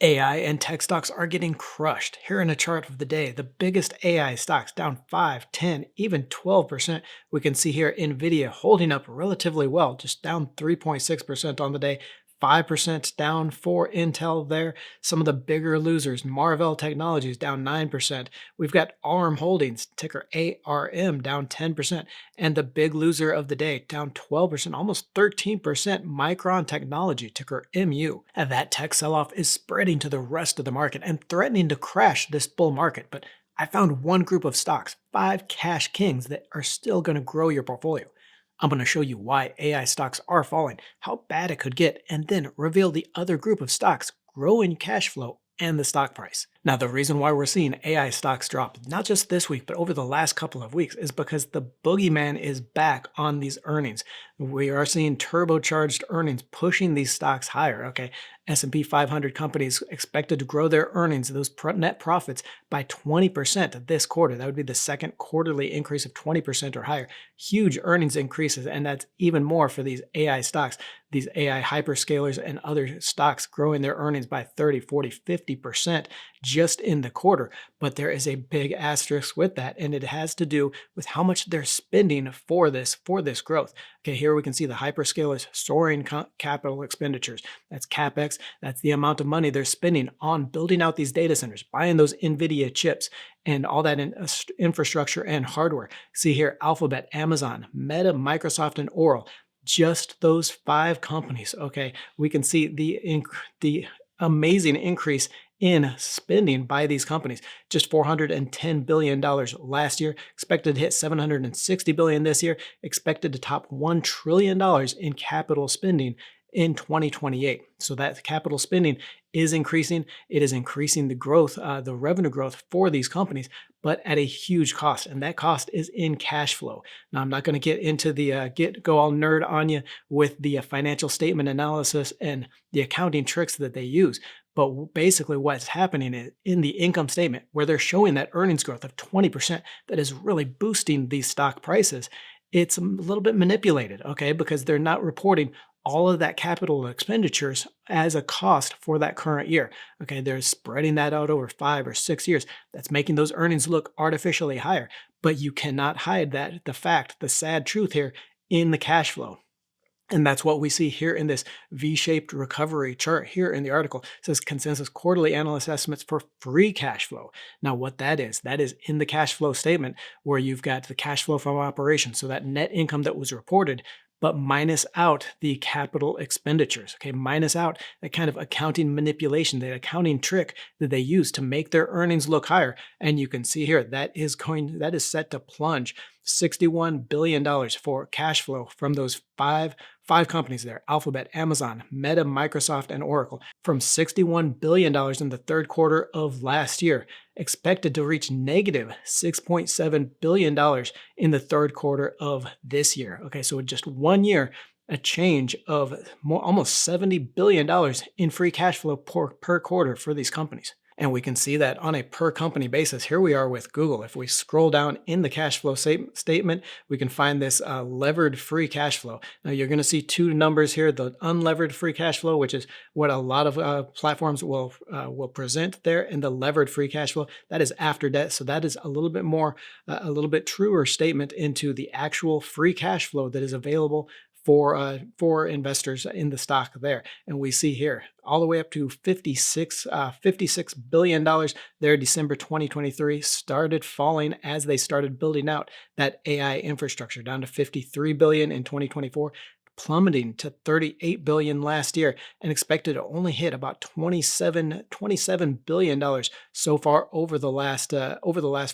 AI and tech stocks are getting crushed. Here in a chart of the day, the biggest AI stocks down 5, 10, even 12%. We can see here Nvidia holding up relatively well, just down 3.6% on the day. 5% down for Intel there. Some of the bigger losers, Marvell Technologies down 9%. We've got ARM Holdings, ticker ARM, down 10%. And the big loser of the day, down 12%, almost 13%, Micron Technology, ticker MU. And that tech sell-off is spreading to the rest of the market and threatening to crash this bull market. But I found one group of stocks, 5 cash kings, that are still going to grow your portfolio. I'm going to show you why AI stocks are falling, how bad it could get, and then reveal the other group of stocks growing cash flow and the stock price. Now, the reason why we're seeing AI stocks drop, not just this week, but over the last couple of weeks, is because the boogeyman is back on these earnings. We are seeing turbocharged earnings pushing these stocks higher, okay? S&P 500 companies expected to grow their earnings, those net profits, by 20% this quarter. That would be the second quarterly increase of 20% or higher. Huge earnings increases, and that's even more for these AI stocks. These AI hyperscalers and other stocks growing their earnings by 30, 40, 50% just in the quarter. But there is a big asterisk with that, and it has to do with how much they're spending for this growth. Okay, here we can see the hyperscalers soaring capital expenditures. That's CapEx. That's the amount of money they're spending on building out these data centers, buying those NVIDIA chips, and all that infrastructure and hardware. See here, Alphabet, Amazon, Meta, Microsoft, and Oracle. Just those 5 companies, okay? We can see the amazing increase in spending by these companies. Just $410 billion last year, expected to hit $760 billion this year, expected to top $1 trillion in capital spending in 2028. So that capital spending is increasing. It is increasing the growth, the revenue growth for these companies, but at a huge cost. And that cost is in cash flow. Now, I'm not going to get into the go all nerd on you with the financial statement analysis and the accounting tricks that they use. But basically what's happening is in the income statement where they're showing that earnings growth of 20% that is really boosting these stock prices, it's a little bit manipulated, okay, because they're not reporting all of that capital expenditures as a cost for that current year. Okay, they're spreading that out over 5 or 6 years. That's making those earnings look artificially higher. But you cannot hide that, the sad truth here in the cash flow. And that's what we see here in this V-shaped recovery chart here in the article. It says consensus quarterly analyst estimates for free cash flow. Now, what that is in the cash flow statement where you've got the cash flow from operations. So that net income that was reported, but minus out the capital expenditures, okay? Minus out that kind of accounting manipulation, that accounting trick that they use to make their earnings look higher. And you can see here, that is set to plunge $61 billion for cash flow from those five companies there, Alphabet, Amazon, Meta, Microsoft, and Oracle, from $61 billion in the third quarter of last year, expected to reach negative $6.7 billion in the third quarter of this year. Okay, so in just 1 year, a change of almost $70 billion in free cash flow per quarter for these companies. And we can see that on a per company basis. Here we are with Google. If we scroll down in the cash flow statement, we can find this levered free cash flow. Now you're going to see 2 numbers here, the unlevered free cash flow, which is what a lot of platforms will present there, and the levered free cash flow, that is after debt. So that is a little bit more, a little bit truer statement into the actual free cash flow that is available for investors in the stock there. And we see here all the way up to $56 billion there, December 2023, started falling as they started building out that AI infrastructure, down to $53 billion in 2024, plummeting to $38 billion last year, and expected to only hit about $27 billion so far over the last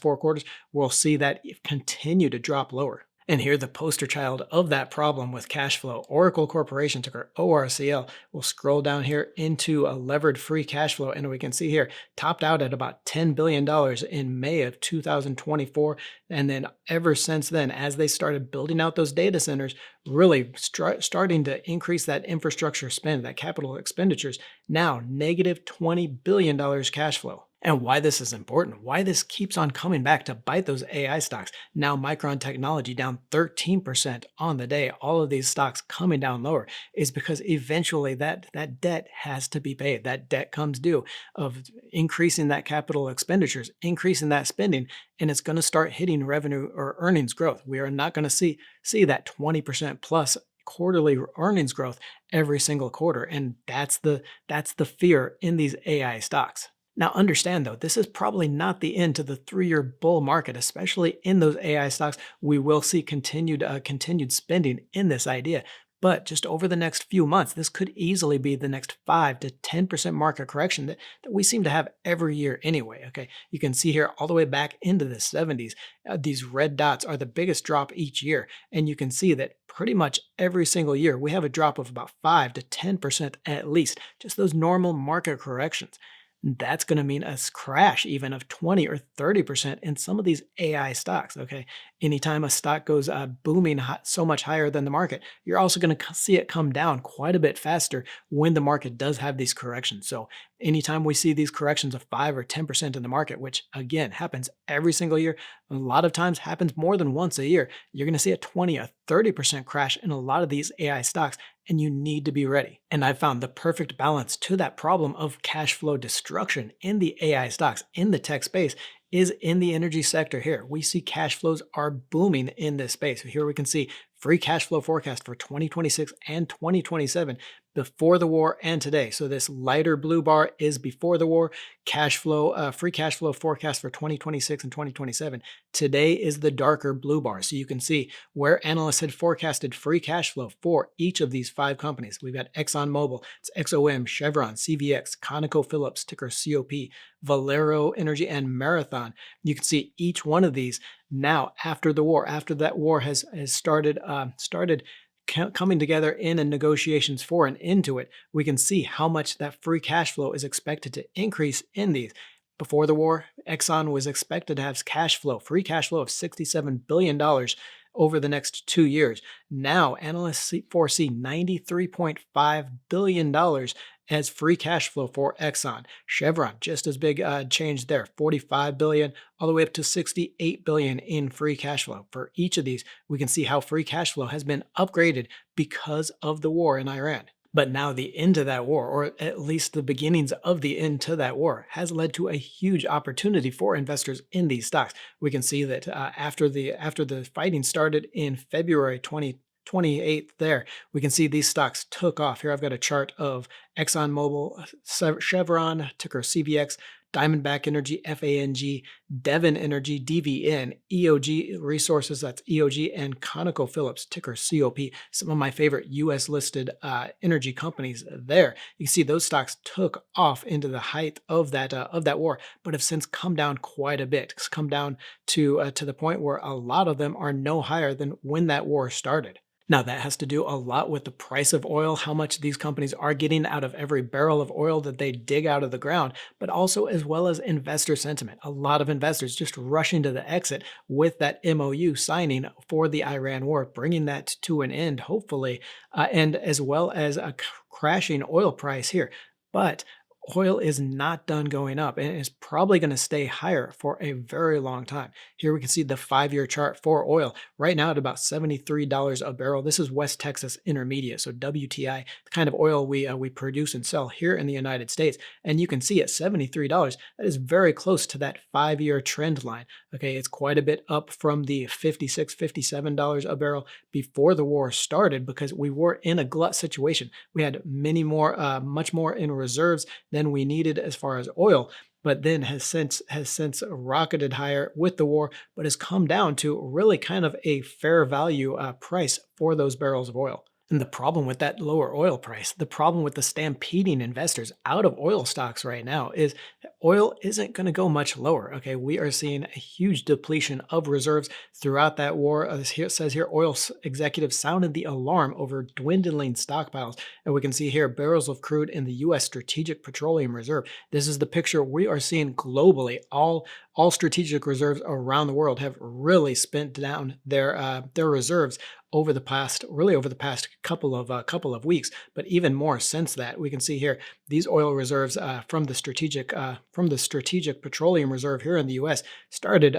4 quarters. We'll see that continue to drop lower. And here, the poster child of that problem with cash flow, Oracle Corporation, ticker ORCL. We'll scroll down here into a levered free cash flow, and we can see here, topped out at about $10 billion in May of 2024. And then ever since then, as they started building out those data centers, really starting to increase that infrastructure spend, that capital expenditures, now negative $20 billion cash flow. And why this is important, why this keeps on coming back to bite those AI stocks. Now, Micron Technology down 13% on the day, all of these stocks coming down lower, is because eventually that debt has to be paid. That debt comes due of increasing that capital expenditures, increasing that spending, and it's going to start hitting revenue or earnings growth. We are not going to see that 20% plus quarterly earnings growth every single quarter. And that's the fear in these AI stocks. Now, understand though, this is probably not the end to the 3-year bull market, especially in those AI stocks. We will see continued spending in this idea. But just over the next few months, this could easily be the next 5 to 10% market correction that we seem to have every year anyway. Okay, you can see here all the way back into the 70s. These red dots are the biggest drop each year. And you can see that pretty much every single year we have a drop of about 5 to 10% at least, just those normal market corrections. That's going to mean a crash even of 20 or 30% in some of these AI stocks. Okay. Anytime a stock goes booming so much higher than the market, you're also going to see it come down quite a bit faster when the market does have these corrections. So, anytime we see these corrections of 5 or 10% in the market, which again happens every single year, a lot of times happens more than once a year, you're going to see a 20 or 30% crash in a lot of these AI stocks, and you need to be ready. And I found the perfect balance to that problem of cash flow destruction in the AI stocks, in the tech space, is in the energy sector here. We see cash flows are booming in this space. Here we can see free cash flow forecast for 2026 and 2027 before the war and today. So this lighter blue bar is before the war free cash flow forecast for 2026 and 2027. Today is the darker blue bar. So you can see where analysts had forecasted free cash flow for each of these 5 companies. We've got ExxonMobil, it's XOM, Chevron, CVX, ConocoPhillips, ticker COP, Valero Energy, and Marathon. You can see each one of these now after the war, after that war has started coming together in and negotiations for and into it, we can see how much that free cash flow is expected to increase in these. Before the war, Exxon was expected to have free cash flow of $67 billion over the next 2 years. Now, analysts foresee $93.5 billion as free cash flow for Exxon. Chevron, just as big change there, $45 billion all the way up to $68 billion in free cash flow. For each of these, we can see how free cash flow has been upgraded because of the war in Iran. But now the end to that war, or at least the beginnings of the end to that war, has led to a huge opportunity for investors in these stocks. We can see that after the fighting started in February 28th there, we can see these stocks took off. Here I've got a chart of ExxonMobil, Chevron, ticker CVX, Diamondback Energy, FANG, Devon Energy, DVN, EOG Resources, that's EOG, and ConocoPhillips, ticker COP, some of my favorite US listed energy companies there. You can see those stocks took off into the height of that war, but have since come down quite a bit. It's come down to the point where a lot of them are no higher than when that war started. Now, that has to do a lot with the price of oil, how much these companies are getting out of every barrel of oil that they dig out of the ground, but also as well as investor sentiment. A lot of investors just rushing to the exit with that MOU signing for the Iran war, bringing that to an end, hopefully, and as well as a crashing oil price here. But oil is not done going up and is probably going to stay higher for a very long time. Here we can see the 5-year chart for oil right now at about $73 a barrel. This is West Texas Intermediate, so WTI, the kind of oil we produce and sell here in the United States. And you can see at $73, that is very close to that 5-year trend line. Okay, it's quite a bit up from the $56, $57 a barrel before the war started because we were in a glut situation. We had much more in reserves than we needed as far as oil, but then has since rocketed higher with the war, but has come down to really kind of a fair value price for those barrels of oil. And the problem with that lower oil price, the problem with the stampeding investors out of oil stocks right now is that oil isn't going to go much lower. Okay, we are seeing a huge depletion of reserves throughout that war. It says here, oil executives sounded the alarm over dwindling stockpiles. And we can see here barrels of crude in the U.S. Strategic Petroleum Reserve. This is the picture we are seeing globally. All strategic reserves around the world have really spent down their reserves over the past couple of weeks, but even more since that. We can see here these oil reserves from the Strategic Petroleum Reserve here in the U.S. started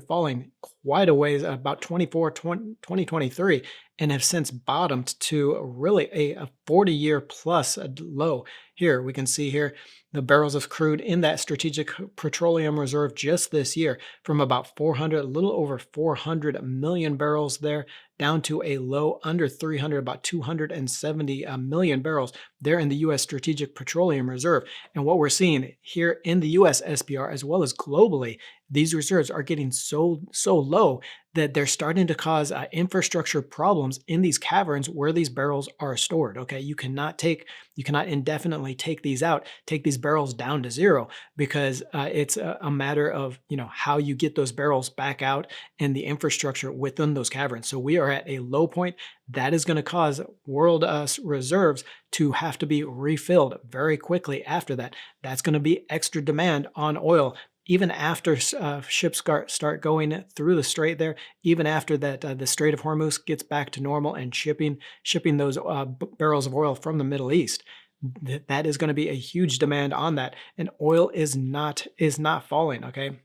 falling quite a ways about 2023 and have since bottomed to really a 40-year plus low. Here we can see here the barrels of crude in that Strategic Petroleum Reserve just this year from about 400, a little over 400 million barrels there, down to a low under 300, about 270 million barrels there in the U.S. Strategic Petroleum Reserve. And what we're seeing here in the U.S. SPR as well as globally, these reserves are getting so low that they're starting to cause infrastructure problems in these caverns where these barrels are stored. Okay, you cannot indefinitely take these out, take these barrels down to zero, because it's a matter of how you get those barrels back out and the infrastructure within those caverns. So we are at a low point that is going to cause world reserves to have to be refilled very quickly after that. That's going to be extra demand on oil. Even after ships start going through the strait there, even after that the Strait of Hormuz gets back to normal and shipping those barrels of oil from the Middle East, that is going to be a huge demand on that, and oil is not falling. Okay.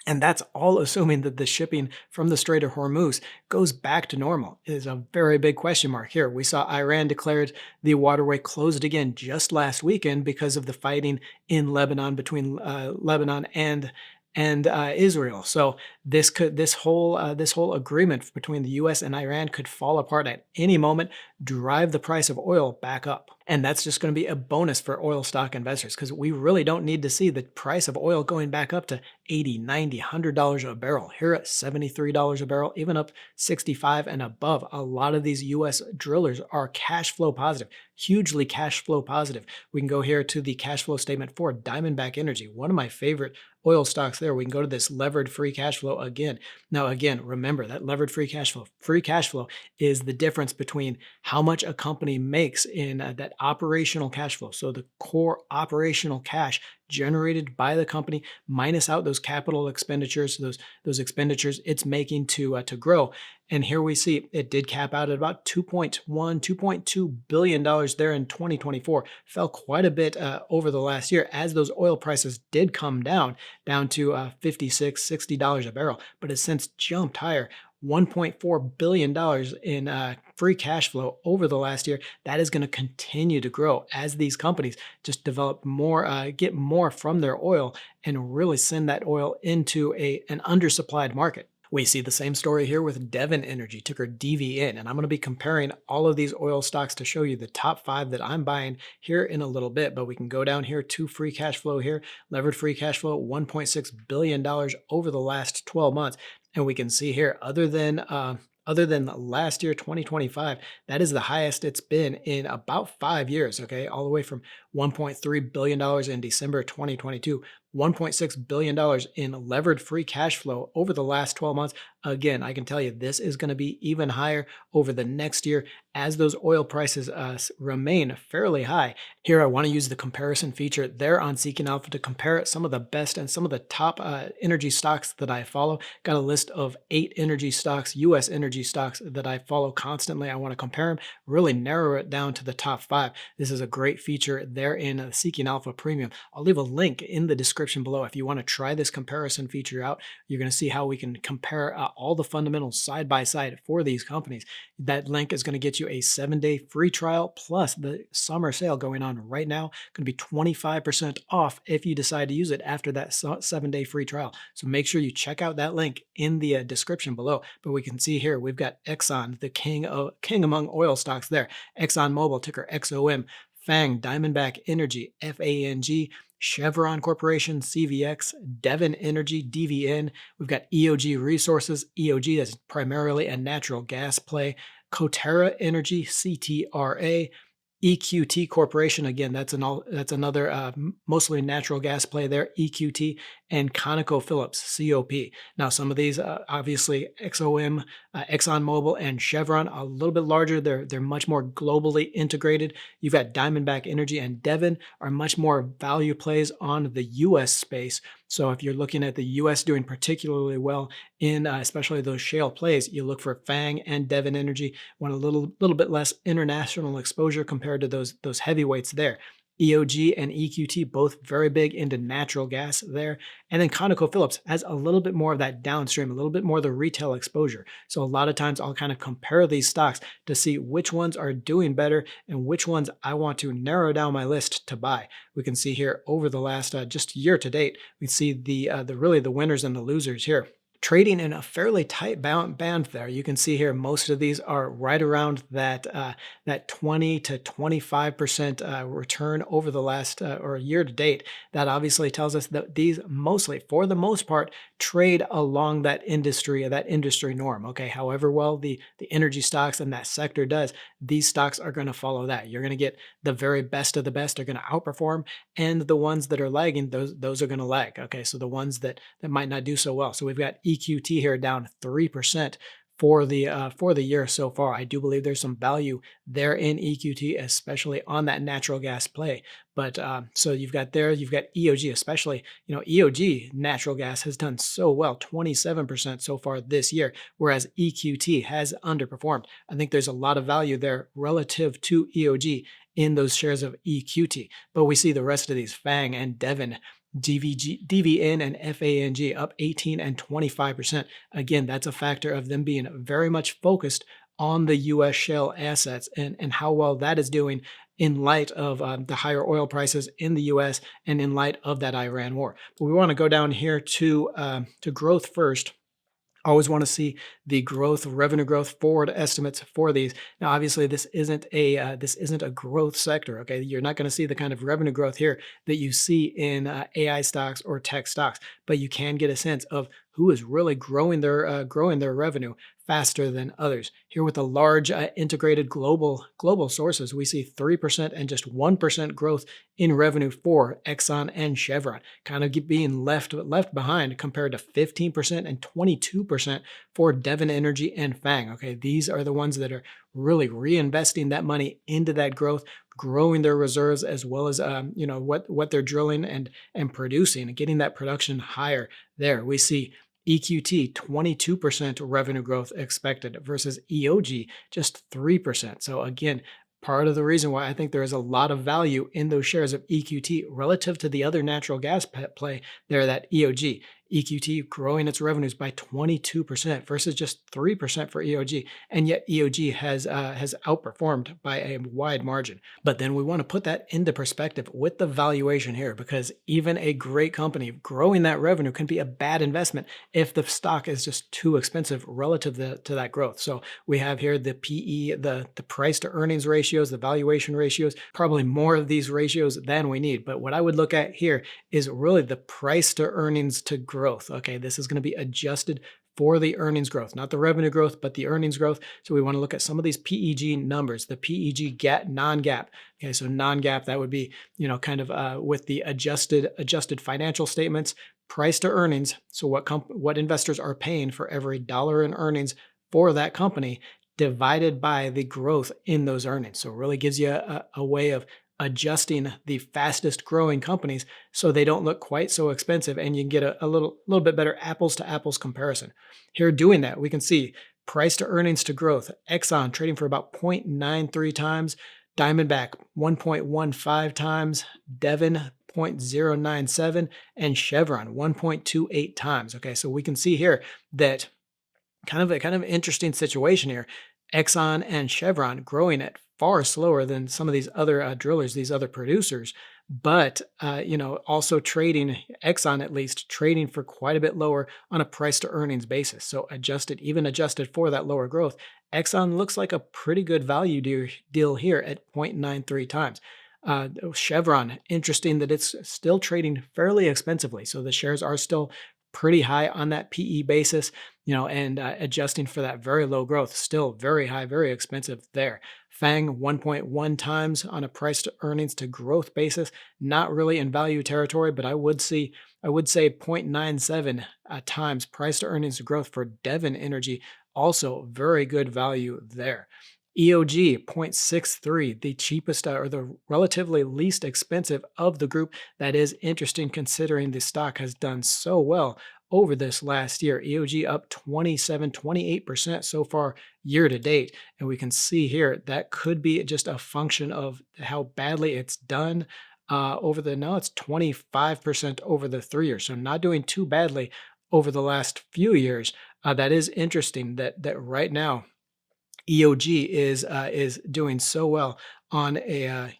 And that's all assuming that the shipping from the Strait of Hormuz goes back to normal. It is a very big question mark here. We saw Iran declared the waterway closed again just last weekend because of the fighting in Lebanon between Lebanon and Israel. So this whole agreement between the U.S. and Iran could fall apart at any moment, drive the price of oil back up. And that's just going to be a bonus for oil stock investors, because we really don't need to see the price of oil going back up to $80, $90, $100 a barrel. Here at $73 a barrel, even up 65 and above. A lot of these U.S. drillers are cash flow positive, hugely cash flow positive. We can go here to the cash flow statement for Diamondback Energy, one of my favorite oil stocks there. We can go to this levered free cash flow again. Now, again, remember that levered free cash flow is the difference between how much a company makes in that operational cash flow. So the core operational cash generated by the company minus out those capital expenditures, those expenditures it's making to grow. And here we see it did cap out at about $2.2 billion there in 2024. Fell quite a bit over the last year as those oil prices did come down to $56, $60 a barrel, but has since jumped higher. $1.4 billion in free cash flow over the last year. That is going to continue to grow as these companies just develop more, get more from their oil and really send that oil into an undersupplied market. We see the same story here with Devon Energy, ticker DVN, and I'm going to be comparing all of these oil stocks to show you the top 5 that I'm buying here in a little bit, but we can go down here to free cash flow here, levered free cash flow, $1.6 billion over the last 12 months. And we can see here, other than last year, 2025, that is the highest it's been in about 5 years, okay? All the way from $1.3 billion in December 2022, $1.6 billion in levered free cash flow over the last 12 months. Again, I can tell you this is going to be even higher over the next year as those oil prices remain fairly high. Here, I want to use the comparison feature there on Seeking Alpha to compare some of the best and some of the top energy stocks that I follow. Got a list of 8 energy stocks, U.S. energy stocks that I follow constantly. I want to compare them, really narrow it down to the top 5. This is a great feature there in Seeking Alpha Premium. I'll leave a link in the description below. If you want to try this comparison feature out, you're going to see how we can compare all the fundamentals side by side for these companies. That link is going to get you a 7-day free trial plus the summer sale going on right now. Going to be 25% off if you decide to use it after that 7-day free trial. So make sure you check out that link in the description below. But we can see here we've got Exxon, the king among oil stocks there. ExxonMobil, ticker XOM. FANG, Diamondback Energy, FANG, Chevron Corporation, CVX, Devon Energy, DVN. We've got EOG Resources, EOG, that's primarily a natural gas play, Coterra Energy, CTRA, EQT Corporation, again, that's another mostly natural gas play there, EQT, and ConocoPhillips, COP. Now, some of these, obviously, XOM, ExxonMobil, and Chevron, a little bit larger. They're much more globally integrated. You've got Diamondback Energy and Devon are much more value plays on the U.S. space. So if you're looking at the U.S. doing particularly well in especially those shale plays, you look for FANG and Devon Energy. Want a little bit less international exposure compared to those heavyweights there. EOG and EQT both very big into natural gas there. And then ConocoPhillips has a little bit more of that downstream, a little bit more of the retail exposure. So a lot of times I'll kind of compare these stocks to see which ones are doing better and which ones I want to narrow down my list to buy. We can see here over the last just year to date, we see the really the winners and the losers here. Trading in a fairly tight band there. You can see here most of these are right around that 20 to 25% return over the last or year to date. That obviously tells us that these mostly, for the most part, trade along that industry norm. Okay, however well the energy stocks and that sector does, these stocks are going to follow that. You're going to get the very best of the best are going to outperform, and the ones that are lagging, those are going to lag. Okay, so the ones that might not do so well. So we've got EQT here down 3% for the year so far. I do believe there's some value there in EQT, especially on that natural gas play. But so you've got EOG, especially, EOG natural gas has done so well, 27% so far this year, whereas EQT has underperformed. I think there's a lot of value there relative to EOG in those shares of EQT. But we see the rest of these, FANG and Devon, DVN and FANG up 18 and 25%. Again, that's a factor of them being very much focused on the U.S. shale assets and how well that is doing in light of the higher oil prices in the U.S. and in light of that Iran war. But we want to go down here to growth first. Always want to see the revenue growth forward estimates for these. Now, obviously, this isn't a growth sector. Okay, you're not going to see the kind of revenue growth here that you see in AI stocks or tech stocks, but you can get a sense of who is really growing their revenue faster than others. Here with the large integrated global sources, we see 3% and just 1% growth in revenue for Exxon and Chevron, kind of being left behind compared to 15% and 22% for Devon Energy and FANG. Okay, these are the ones that are really reinvesting that money into that growth, growing their reserves, as well as what they're drilling and producing and getting that production higher. There we see EQT 22% revenue growth expected versus EOG just 3%. So again, part of the reason why I think there is a lot of value in those shares of EQT relative to the other natural gas play there, that EOG. EQT growing its revenues by 22% versus just 3% for EOG, and yet EOG has outperformed by a wide margin. But then we want to put that into perspective with the valuation here, because even a great company growing that revenue can be a bad investment if the stock is just too expensive relative to that growth. So we have here the PE, the price to earnings ratios, the valuation ratios, probably more of these ratios than we need. But what I would look at here is really the price to earnings to growth. Okay, this is going to be adjusted for the earnings growth, not the revenue growth, but the earnings growth. So we want to look at some of these PEG numbers, the PEG non-GAAP. Okay, so non-GAAP, that would be, kind of with the adjusted financial statements, price to earnings. So what investors are paying for every dollar in earnings for that company divided by the growth in those earnings. So it really gives you a way of adjusting the fastest growing companies so they don't look quite so expensive, and you can get a little bit better apples to apples comparison. Here doing that, we can see price to earnings to growth. Exxon trading for about 0.93 times, Diamondback 1.15 times, Devon 0.097, and Chevron 1.28 times. Okay, so we can see here that kind of interesting situation here. Exxon and Chevron growing at far slower than some of these other drillers, these other producers, but also trading, Exxon at least, trading for quite a bit lower on a price to earnings basis. So adjusted for that lower growth, Exxon looks like a pretty good value deal here at 0.93 times. Chevron, interesting that it's still trading fairly expensively. So the shares are still pretty high on that PE basis, and adjusting for that very low growth, still very high, very expensive there. Fang 1.1 times on a price to earnings to growth basis, not really in value territory, but I would say 0.97 times price to earnings to growth for Devon Energy, also very good value there. EOG 0.63, the cheapest or the relatively least expensive of the group. That is interesting considering the stock has done so well over this last year. EOG up 28% so far year to date. And we can see here that could be just a function of how badly it's done now it's 25% over the 3 years. So not doing too badly over the last few years. That is interesting that right now EOG is doing so well on a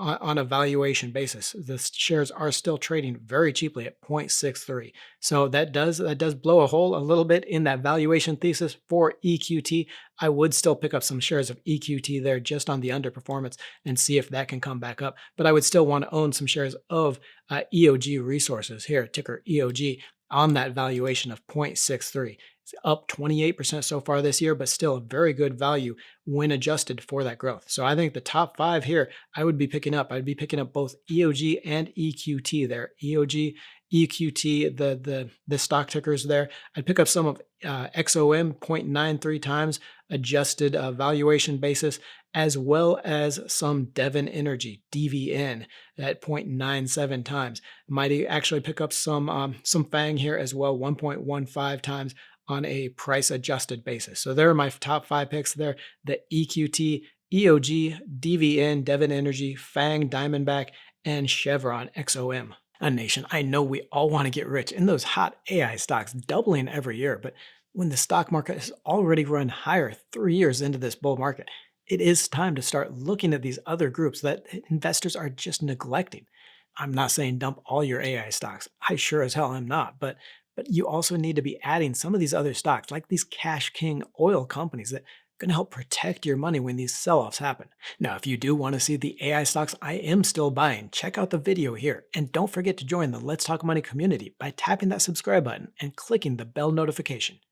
on a valuation basis. The shares are still trading very cheaply at 0.63. So that does blow a hole a little bit in that valuation thesis for EQT. I would still pick up some shares of EQT there just on the underperformance and see if that can come back up. But I would still want to own some shares of EOG Resources here, ticker EOG, on that valuation of 0.63. It's up 28% so far this year, but still a very good value when adjusted for that growth. So I think the top five here, I'd be picking up both EOG and EQT there. EOG, EQT, the stock tickers there. I'd pick up some of XOM 0.93 times adjusted valuation basis, as well as some Devon Energy, DVN, at 0.97 times. Might actually pick up some FANG here as well, 1.15 times on a price adjusted basis. So there are my top five picks there: the EQT, EOG, DVN, Devon Energy, FANG, Diamondback, and Chevron XOM. Nation, I know we all want to get rich in those hot AI stocks doubling every year, but when the stock market has already run higher 3 years into this bull market, it is time to start looking at these other groups that investors are just neglecting. I'm not saying dump all your AI stocks. I sure as hell am not, but you also need to be adding some of these other stocks, like these cash king oil companies that are going to help protect your money when these sell-offs happen. Now, if you do want to see the AI stocks I am still buying, check out the video here. And don't forget to join the Let's Talk Money community by tapping that subscribe button and clicking the bell notification.